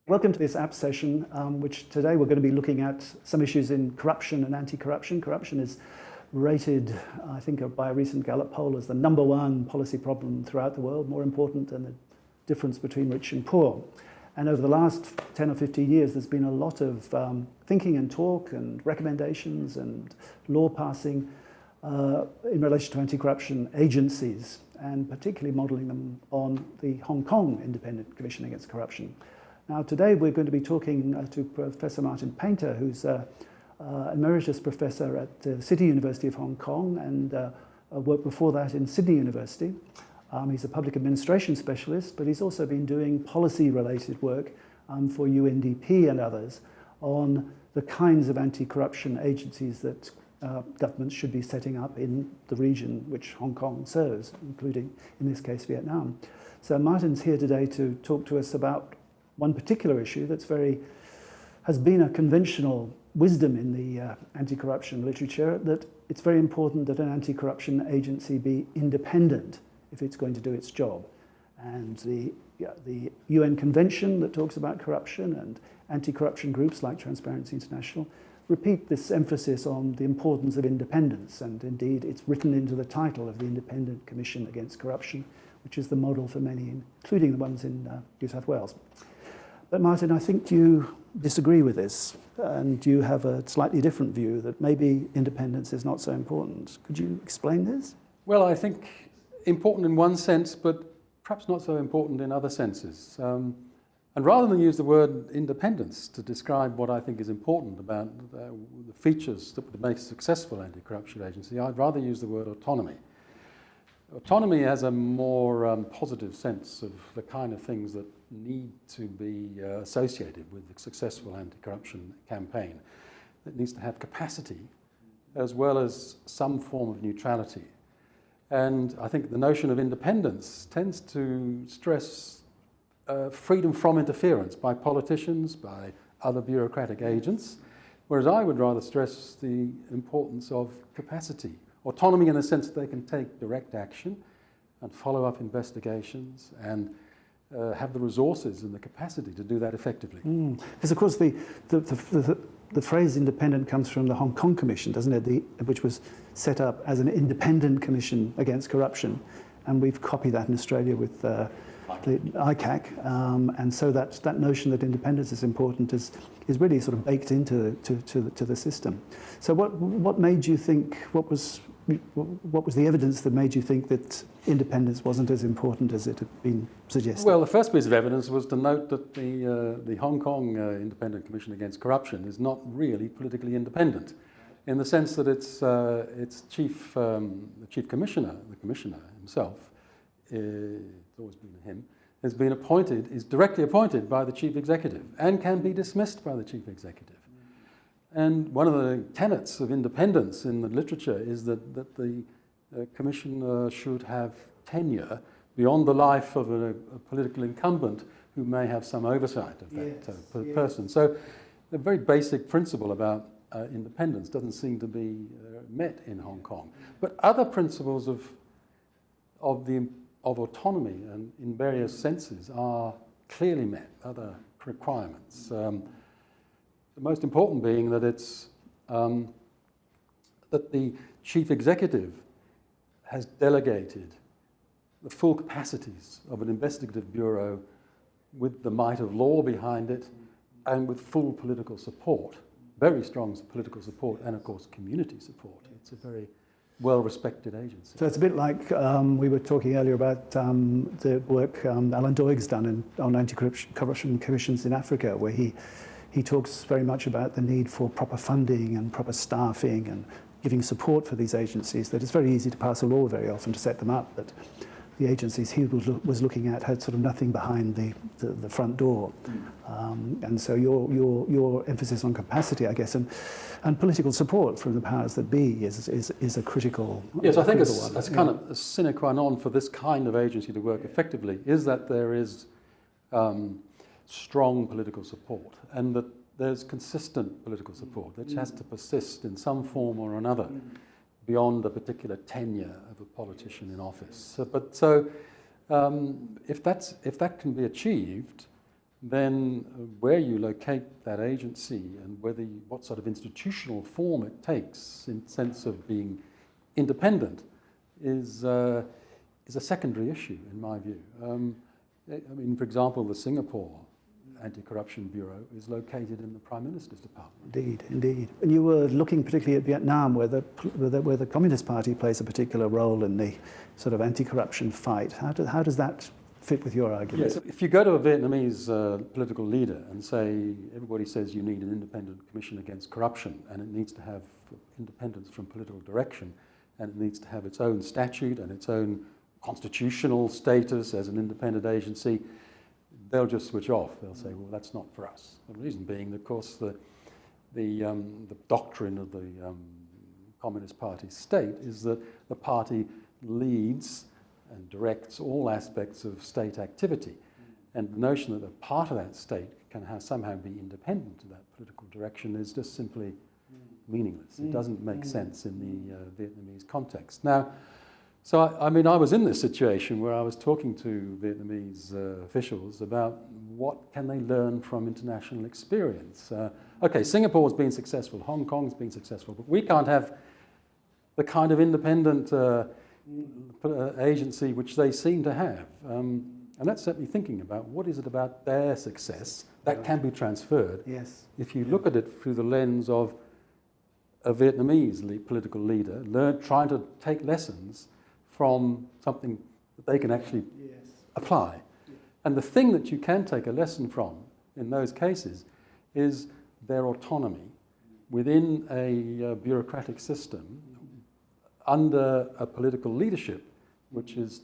Welcome to this app session, which today we're going to be looking at some issues in corruption and anti-corruption. Corruption is rated, I think, by a recent Gallup poll as the #1 policy problem throughout the world, more important than the difference between rich and poor. And over the last 10 or 15 years, there's been a lot of thinking and talk and recommendations and law passing in relation to anti-corruption agencies, and particularly modelling them on the Hong Kong Independent Commission Against Corruption. Now, today we're going to be talking to Professor Martin Painter, who's an emeritus professor at the City University of Hong Kong and worked before that in Sydney University. He's a public administration specialist, but he's also been doing policy-related work for UNDP and others on the kinds of anti-corruption agencies that governments should be setting up in the region which Hong Kong serves, including, in this case, Vietnam. So Martin's here today to talk to us about one particular issue that's has been a conventional wisdom in the anti-corruption literature, that it's very important that an anti-corruption agency be independent if it's going to do its job. And the UN Convention that talks about corruption and anti-corruption groups like Transparency International repeat this emphasis on the importance of independence, and indeed it's written into the title of the Independent Commission Against Corruption, which is the model for many, including the ones in New South Wales. But Martin, I think you disagree with this, and you have a slightly different view that maybe independence is not so important. Could you explain this? Well, I think important in one sense, but perhaps not so important in other senses. And rather than use the word independence to describe what I think is important about the features that would make a successful anti-corruption agency, I'd rather use the word autonomy. Autonomy has a more positive sense of the kind of things that need to be associated with a successful anti-corruption campaign. It needs to have capacity as well as some form of neutrality. And I think the notion of independence tends to stress freedom from interference by politicians, by other bureaucratic agents, whereas I would rather stress the importance of capacity. Autonomy in the sense that they can take direct action and follow up investigations and have the resources and the capacity to do that effectively. Because of course the phrase independent comes from the Hong Kong Commission, doesn't it? Which was set up as an independent commission against corruption, and we've copied that in Australia with the ICAC, and so that notion that independence is important is really sort of baked into the system. So what made you think? What was the evidence that made you think that independence wasn't as important as it had been suggested? Well, the first piece of evidence was to note that the Hong Kong Independent Commission Against Corruption is not really politically independent, in the sense that its chief, the chief commissioner, the commissioner himself, it's always been him, is directly appointed by the chief executive and can be dismissed by the chief executive. And one of the tenets of independence in the literature is that the commissioner should have tenure beyond the life of a political incumbent who may have some oversight of that person. So the very basic principle about independence doesn't seem to be met in Hong Kong. But other principles of autonomy and in various senses are clearly met, other requirements. The most important being that that the chief executive has delegated the full capacities of an investigative bureau with the might of law behind it and with full political support, very strong political support, and of course community support. It's a very well-respected agency. So it's a bit like we were talking earlier about the work Alan Doig's done on anti-corruption commissions in Africa, where he talks very much about the need for proper funding and proper staffing and giving support for these agencies, that it's very easy to pass a law very often to set them up, but the agencies he was looking at had sort of nothing behind the front door. And so your emphasis on capacity, I guess, and political support from the powers that be is a critical Yes, I think it's kind of a sine qua non for this kind of agency to work effectively, is that there is strong political support, and that there's consistent political support which has to persist in some form or another beyond a particular tenure of a politician in office. If that can be achieved, then where you locate that agency and what sort of institutional form it takes in sense of being independent is a secondary issue, in my view. I mean, for example, the Singapore Anti-Corruption Bureau is located in the Prime Minister's Department. Indeed, indeed. And you were looking particularly at Vietnam, where the Communist Party plays a particular role in the sort of anti-corruption fight. How does that fit with your argument? Yes, if you go to a Vietnamese political leader and say, everybody says you need an independent commission against corruption, and it needs to have independence from political direction, and it needs to have its own statute and its own constitutional status as an independent agency, they'll just switch off. They'll say, well, that's not for us. The reason being, of course, the doctrine of the Communist Party state is that the party leads and directs all aspects of state activity. And the notion that a part of that state can somehow be independent of that political direction is just simply meaningless. It doesn't make sense in the Vietnamese context. Now, so I mean, I was in this situation where I was talking to Vietnamese officials about what can they learn from international experience. Okay, Singapore's been successful, Hong Kong's been successful, but we can't have the kind of independent agency which they seem to have. And that set me thinking about what is it about their success that can be transferred if you look at it through the lens of a Vietnamese political leader trying to take lessons from something that they can actually apply. And the thing that you can take a lesson from in those cases is their autonomy within a bureaucratic system under a political leadership which is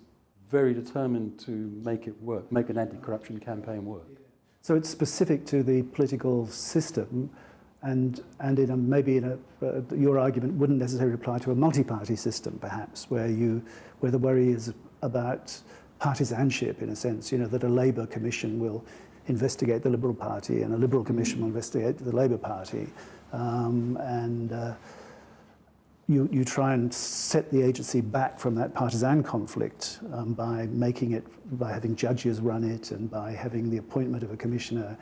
very determined to make it work, make an anti-corruption campaign work. So it's specific to the political system, and your argument wouldn't necessarily apply to a multi-party system, perhaps, where the worry is about partisanship, in a sense, that a Labour Commission will investigate the Liberal Party and a Liberal Commission will investigate the Labour Party, you try and set the agency back from that partisan conflict by having judges run it and by having the appointment of a commissioner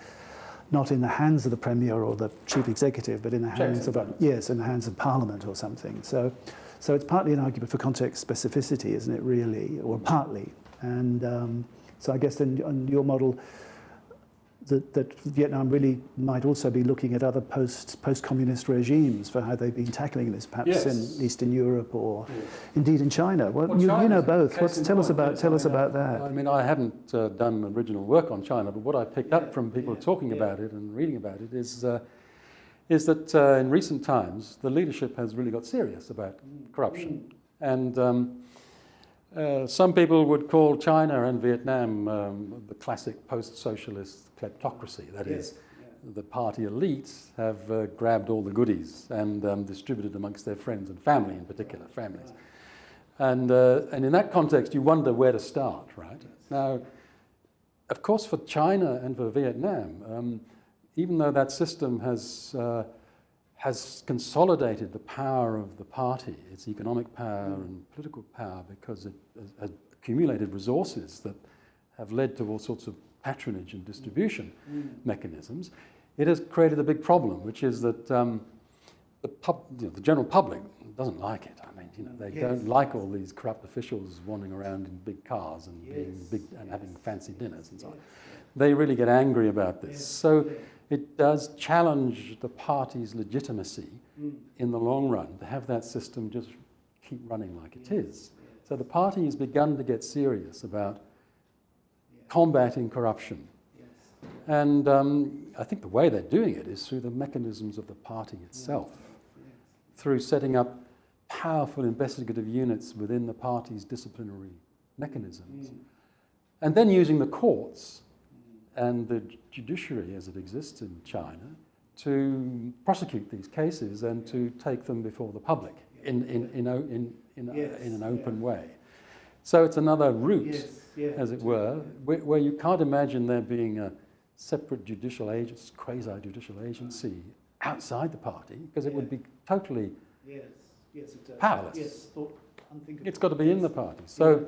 not in the hands of the Premier or the Chief Executive, but in the hands of Parliament or something. So it's partly an argument for context specificity, isn't it, really, or partly? And so I guess then on your model, that Vietnam really might also be looking at other post-communist regimes for how they've been tackling this, perhaps in Eastern Europe or indeed in China. Well, you know both. Tell us about that. I mean, I haven't done original work on China, but what I picked up from people talking about it and reading about it is that in recent times the leadership has really got serious about corruption. And some people would call China and Vietnam the classic post-socialist kleptocracy. That is, the party elites have grabbed all the goodies and distributed amongst their friends and family, in particular, families. And in that context, you wonder where to start, right? Now, of course, for China and for Vietnam, even though that system has consolidated the power of the party, its economic power and political power, because it has accumulated resources that have led to all sorts of patronage and distribution mechanisms, it has created a big problem, which is that the general public doesn't like it. I mean, they don't like all these corrupt officials wandering around in big cars and and having fancy dinners and so on. They really get angry about this. So it does challenge the party's legitimacy in the long run to have that system just keep running like it is. So the party has begun to get serious about combating corruption. And I think the way they're doing it is through the mechanisms of the party itself, through setting up powerful investigative units within the party's disciplinary mechanisms, and then using the courts and the judiciary as it exists in China to prosecute these cases and to take them before the public in an open way. So it's another route, as it were, where you can't imagine there being a separate judicial agency, quasi-judicial agency outside the party, because it would be totally powerless. It's got to be in the party. So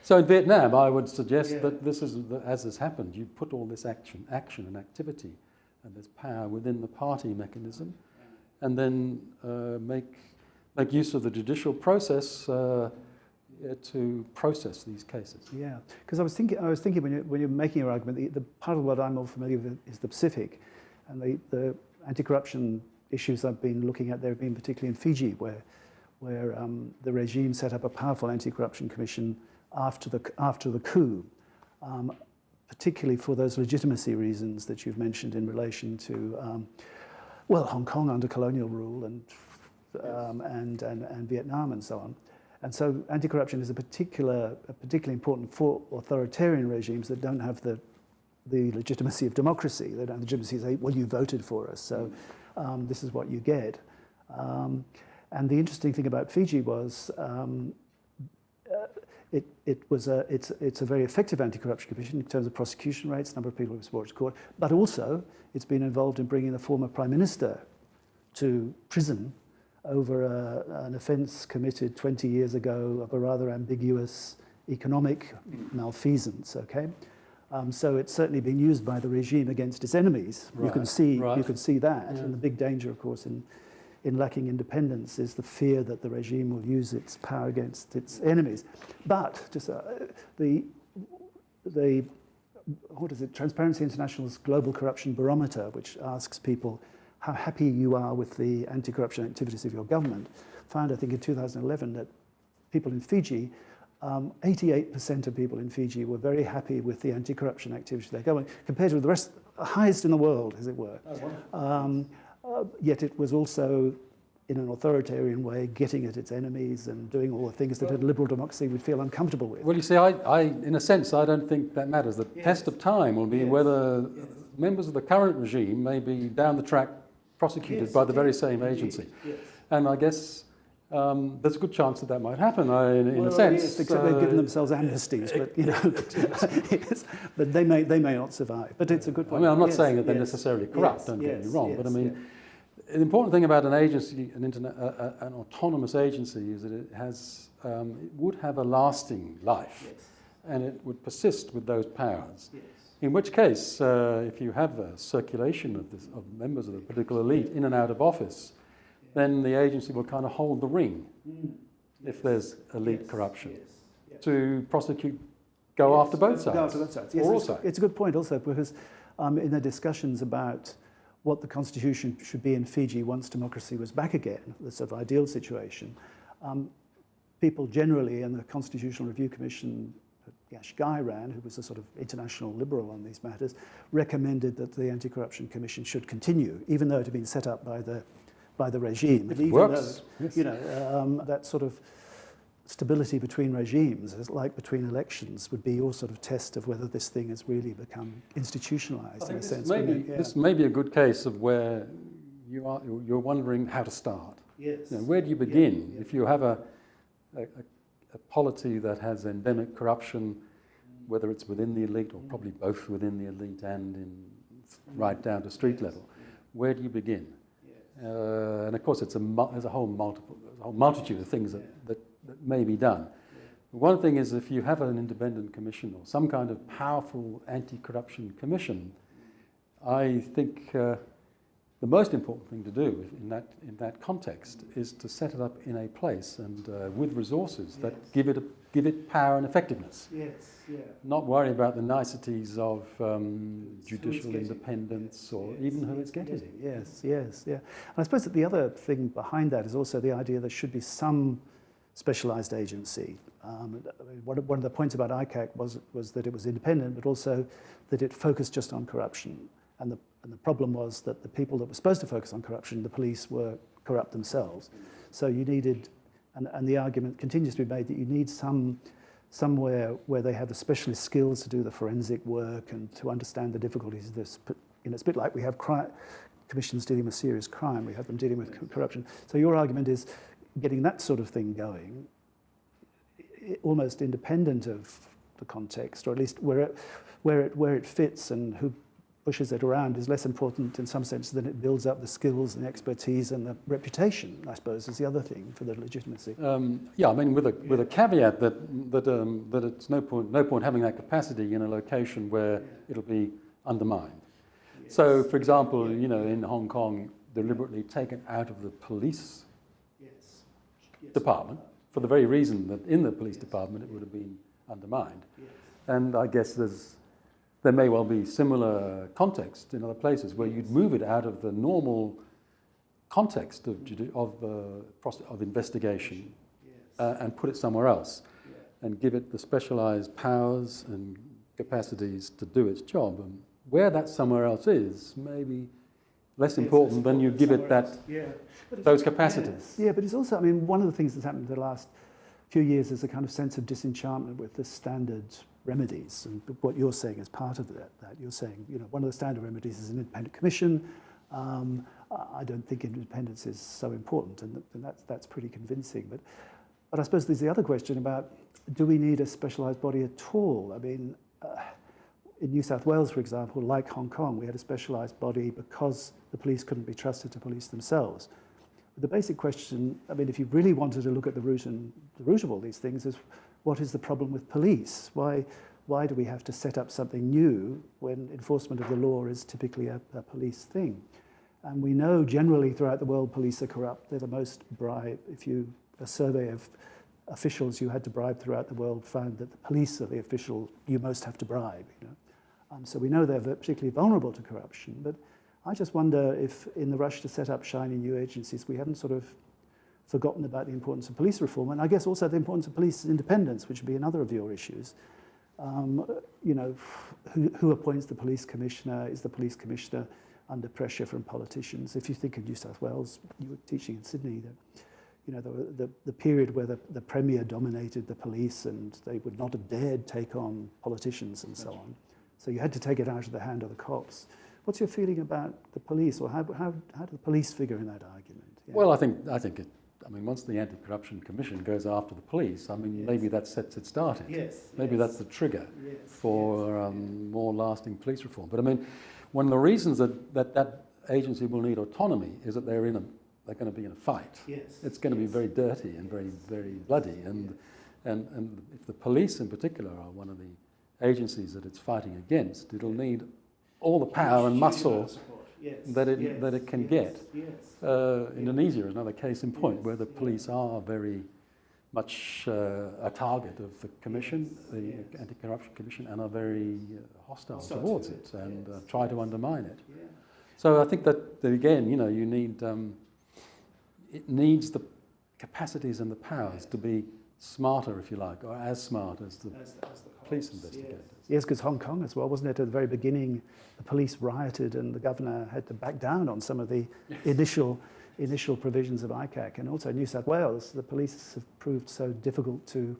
So in Vietnam, I would suggest that this is, as has happened, you put all this action and activity and this power within the party mechanism, and then make use of the judicial process to process these cases. Yeah, because I was thinking when you're making your argument, the part of what I'm more familiar with is the Pacific, and the anti-corruption issues I've been looking at there have been particularly in Fiji, where the regime set up a powerful anti-corruption commission after the coup, particularly for those legitimacy reasons that you've mentioned in relation to Hong Kong under colonial rule and Vietnam and so on. And so anti-corruption is particularly important for authoritarian regimes that don't have the legitimacy of democracy. They don't have the legitimacy to say, well, you voted for us, so this is what you get. And the interesting thing about Fiji was it's a very effective anti-corruption commission in terms of prosecution rates, number of people who were brought to court, but also it's been involved in bringing the former prime minister to prison over an offence committed 20 years ago of a rather ambiguous economic malfeasance. Okay, so it's certainly been used by the regime against its enemies. Right. You can see that, and the big danger, of course, in lacking independence is the fear that the regime will use its power against its enemies. But just Transparency International's Global Corruption Barometer, which asks people how happy you are with the anti-corruption activities of your government, found, I think, in 2011 that people in Fiji, 88% of people in Fiji were very happy with the anti-corruption activities of their government, compared with the rest, highest in the world, as it were. Yet it was also, in an authoritarian way, getting at its enemies and doing all the things that a liberal democracy would feel uncomfortable with. Well, you see, I in a sense, I don't think that matters. The test of time will be whether members of the current regime may be down the track prosecuted by the very same agency. And I guess there's a good chance that might happen, in a sense. Yes, except they've given themselves amnesties, but but they may not survive. But it's a good point. I mean, I'm not saying that they're necessarily corrupt. Don't get me wrong. But I mean, the important thing about an agency, an autonomous agency, is that it has, it would have a lasting life, and it would persist with those powers. In which case, if you have a circulation of members of the political elite in and out of office, then the agency will kind of hold the ring if there's elite corruption to prosecute, go after both sides. Or all sides. It's a good point also, because in the discussions about what the constitution should be in Fiji once democracy was back again, the sort of ideal situation, people generally in the Constitutional Review Commission, Yash Gai ran, who was a sort of international liberal on these matters, recommended that the Anti-Corruption Commission should continue, even though it had been set up by the regime. It works. Though, that sort of stability between regimes, like between elections, would be all sort of test of whether this thing has really become institutionalized in a sense. This may be a good case of where you're wondering how to start. Yes. Where do you begin? If you have a polity that has endemic corruption, whether it's within the elite or probably both within the elite and right down to street level, where do you begin? And of course, there's a whole multitude of things that may be done. One thing is, if you have an independent commission or some kind of powerful anti-corruption commission, I think the most important thing to do in that context is to set it up in a place and with resources that give it power and effectiveness. Not worry about the niceties of judicial independence or even who it's getting. Yes. And I suppose that the other thing behind that is also the idea there should be some specialised agency. One of the points about ICAC was that it was independent, but also that it focused just on corruption. And the problem was that the people that were supposed to focus on corruption, the police, were corrupt themselves. So you needed, and the argument continues to be made, that you need somewhere where they have the specialist skills to do the forensic work and to understand the difficulties of this. It's a bit like we have commissions dealing with serious crime, we have them dealing with corruption. So your argument is getting that sort of thing going, almost independent of the context, or at least where it fits and pushes it around is less important in some sense than it builds up the skills and expertise and the reputation, I suppose, is the other thing for the legitimacy. Yeah, I mean, with a caveat that it's no point having that capacity in a location where it'll be undermined. Yes. So, for example, you know, in Hong Kong, deliberately taken out of the police department for the very reason that in the police department it would have been undermined. Yes. And I guess there may well be similar context in other places where you'd move it out of the normal context of investigation and put it somewhere else and give it the specialized powers and capacities to do its job. And where that somewhere else is maybe less important than you give it that those capacities. Yeah, but it's also, I mean, one of the things that's happened in the last few years is a kind of sense of disenchantment with the standard remedies, and what you're saying is part of that. You're saying, you know, one of the standard remedies is an independent commission. I don't think independence is so important, and that's pretty convincing. But I suppose there's the other question about, do we need a specialised body at all? I mean, in New South Wales, for example, like Hong Kong, we had a specialised body because the police couldn't be trusted to police themselves. But the basic question, I mean, if you really wanted to look at the root of all these things, is what is the problem with police? Why do we have to set up something new when enforcement of the law is typically a police thing? And we know generally throughout the world police are corrupt. They're the most bribed. A survey of officials you had to bribe throughout the world found that the police are the official you most have to bribe. You know? So we know they're particularly vulnerable to corruption. But I just wonder if in the rush to set up shiny new agencies, we haven't sort of forgotten about the importance of police reform, and I guess also the importance of police independence, which would be another of your issues. You know, who appoints the police commissioner? Is the police commissioner under pressure from politicians? If you think of New South Wales, you were teaching in Sydney, you know, the period where the Premier dominated the police and they would not have dared take on politicians and so on. So you had to take it out of the hand of the cops. What's your feeling about the police, or how do the police figure in that argument? Yeah. Well, I think once the Anti-Corruption Commission goes after the police, I mean, maybe that sets it started. Maybe that's the trigger for more lasting police reform. But I mean, one of the reasons that agency will need autonomy is that they're going to be in a fight. It's going to be very dirty and very, very bloody. And if the police in particular are one of the agencies that it's fighting against, it'll need all the power and muscle that it can get. Indonesia is another case in point where the police are very much a target of the commission, the Anti-Corruption Commission, and are very hostile towards it and try to undermine it. So I think that again, you know, you need it needs the capacities and the powers to be smarter, if you like, or as smart as the police investigators. Yes, because Hong Kong as well, wasn't it, at the very beginning, the police rioted and the governor had to back down on some of the initial provisions of ICAC. And also New South Wales, the police have proved so difficult to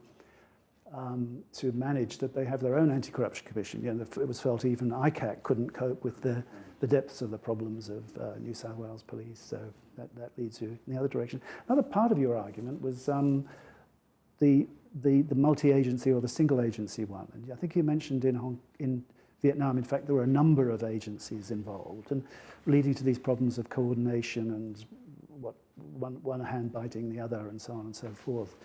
manage that they have their own anti-corruption commission. You know, it was felt even ICAC couldn't cope with the depths of the problems of New South Wales police. So that leads you in the other direction. Another part of your argument was the multi-agency or the single agency one. And I think you mentioned in Vietnam, in fact, there were a number of agencies involved and leading to these problems of coordination and one hand biting the other and so on and so forth.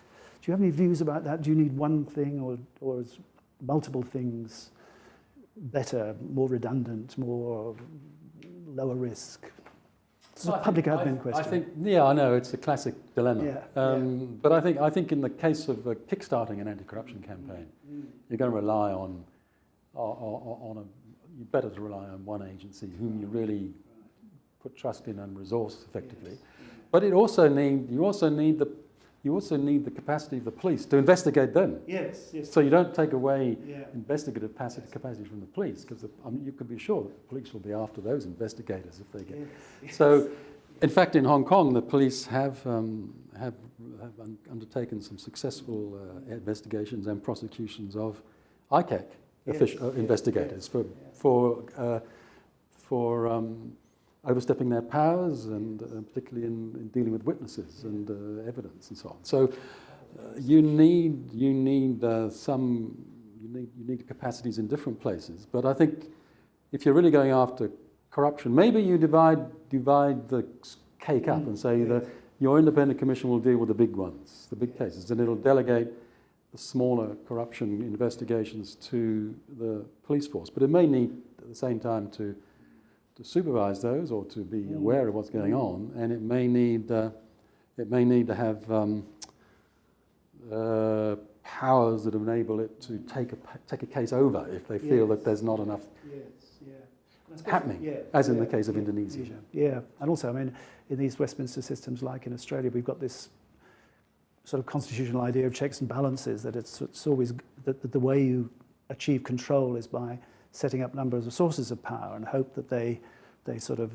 Do you have any views about that? Do you need one thing or is multiple things better, more redundant, more lower risk? It's a public admin question. I think, I know, it's a classic dilemma. But I think in the case of kickstarting an anti-corruption campaign, you're going to rely on you better to rely on one agency whom you really put trust in and resource effectively. But you also need the capacity of the police to investigate them. So you don't take away investigative capacity from the police, because you can be sure that the police will be after those investigators if they get. So, in fact, in Hong Kong, the police have undertaken some successful investigations and prosecutions of ICAC investigators for overstepping their powers and particularly in dealing with witnesses and evidence and so on. So you need capacities in different places. But I think if you're really going after corruption, maybe you divide the cake up and say that your independent commission will deal with the big ones, the big cases, and it'll delegate the smaller corruption investigations to the police force. But it may need, at the same time, to supervise those or to be aware of what's going on, and it may need to have powers that enable it to take a case over if they feel that there's not enough happening, as in the case of Indonesia. Yeah, and also, I mean, in these Westminster systems, like in Australia, we've got this sort of constitutional idea of checks and balances, that it's always that the way you achieve control is by setting up numbers of sources of power and hope that they sort of,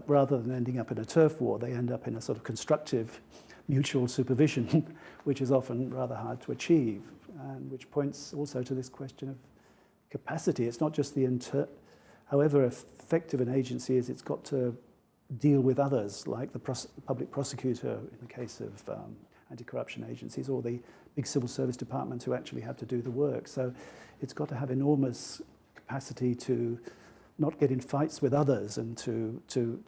rather than ending up in a turf war, they end up in a sort of constructive mutual supervision, which is often rather hard to achieve, and which points also to this question of capacity. It's not just however effective an agency is, it's got to deal with others, like the public prosecutor in the case of anti-corruption agencies, or the big civil service departments who actually have to do the work. So it's got to have enormous capacity to not get in fights with others and to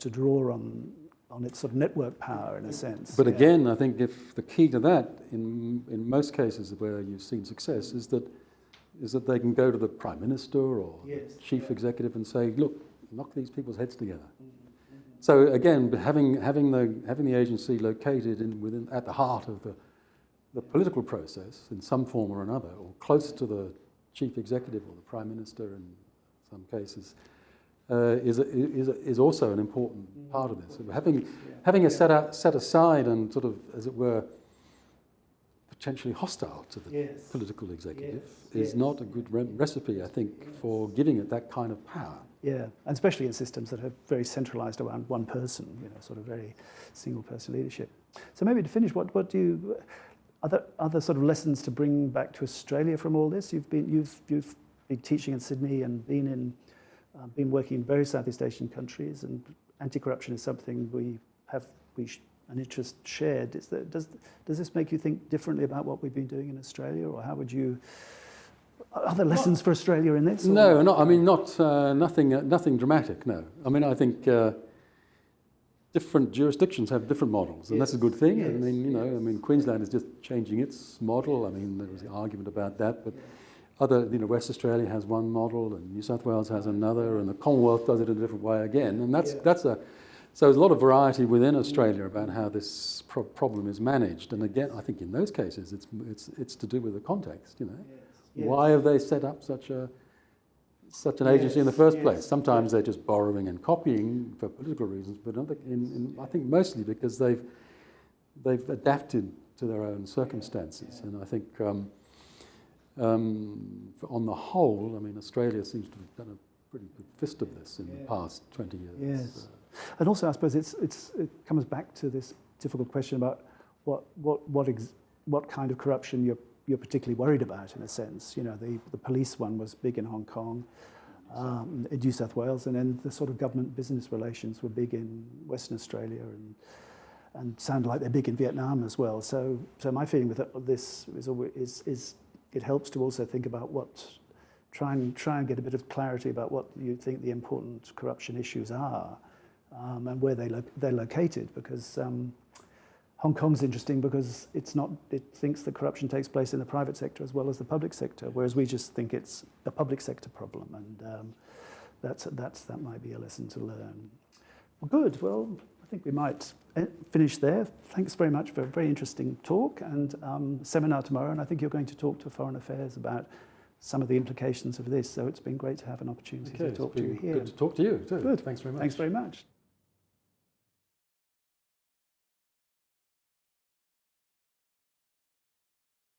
draw on its sort of network power in a sense. But again, I think if the key to that, in most cases where you've seen success, is that they can go to the Prime Minister or the Chief Executive and say, look, knock these people's heads together. So again, having the agency located at the heart of the political process in some form or another, or close to the Chief Executive or the Prime Minister in some cases, is also an important part of this. So having it set aside and sort of, as it were, potentially hostile to the political executive is not a good recipe, I think, for giving it that kind of power. Yeah, and especially in systems that are very centralised around one person, sort of very single-person leadership. So maybe to finish, what do you, other sort of lessons to bring back to Australia from all this? You've been teaching in Sydney and been working in various Southeast Asian countries, and anti-corruption is something we have an interest shared. Does this make you think differently about what we've been doing in Australia, or how would you? Are there lessons for Australia in this? No, nothing dramatic. No, I mean I think different jurisdictions have different models, and that's a good thing. Yes. I mean Queensland is just changing its model. I mean there was an argument about that, but other, West Australia has one model, and New South Wales has another, and the Commonwealth does it in a different way again, and so there's a lot of variety within Australia about how this problem is managed. And again, I think in those cases, it's to do with the context. Yes. Why have they set up such an agency in the first place? Sometimes they're just borrowing and copying for political reasons, but I think mostly because they've adapted to their own circumstances. And I think on the whole, I mean, Australia seems to have done a pretty good fist of this in the past 20 years. Yes. And also, I suppose it comes back to this difficult question about what kind of corruption you're particularly worried about, in a sense. The police one was big in Hong Kong, in New South Wales, and then the sort of government-business relations were big in Western Australia and sound like they're big in Vietnam as well. So my feeling with this is it helps to also think about try and get a bit of clarity about what you think the important corruption issues are. And where they're located, because Hong Kong's interesting because it thinks that corruption takes place in the private sector as well as the public sector, whereas we just think it's a public sector problem, and that might be a lesson to learn. Well, good. Well, I think we might finish there. Thanks very much for a very interesting talk and seminar tomorrow, and I think you're going to talk to Foreign Affairs about some of the implications of this. So it's been great to have an opportunity to talk to you here. Good to talk to you too. Good. Thanks very much. Thanks very much.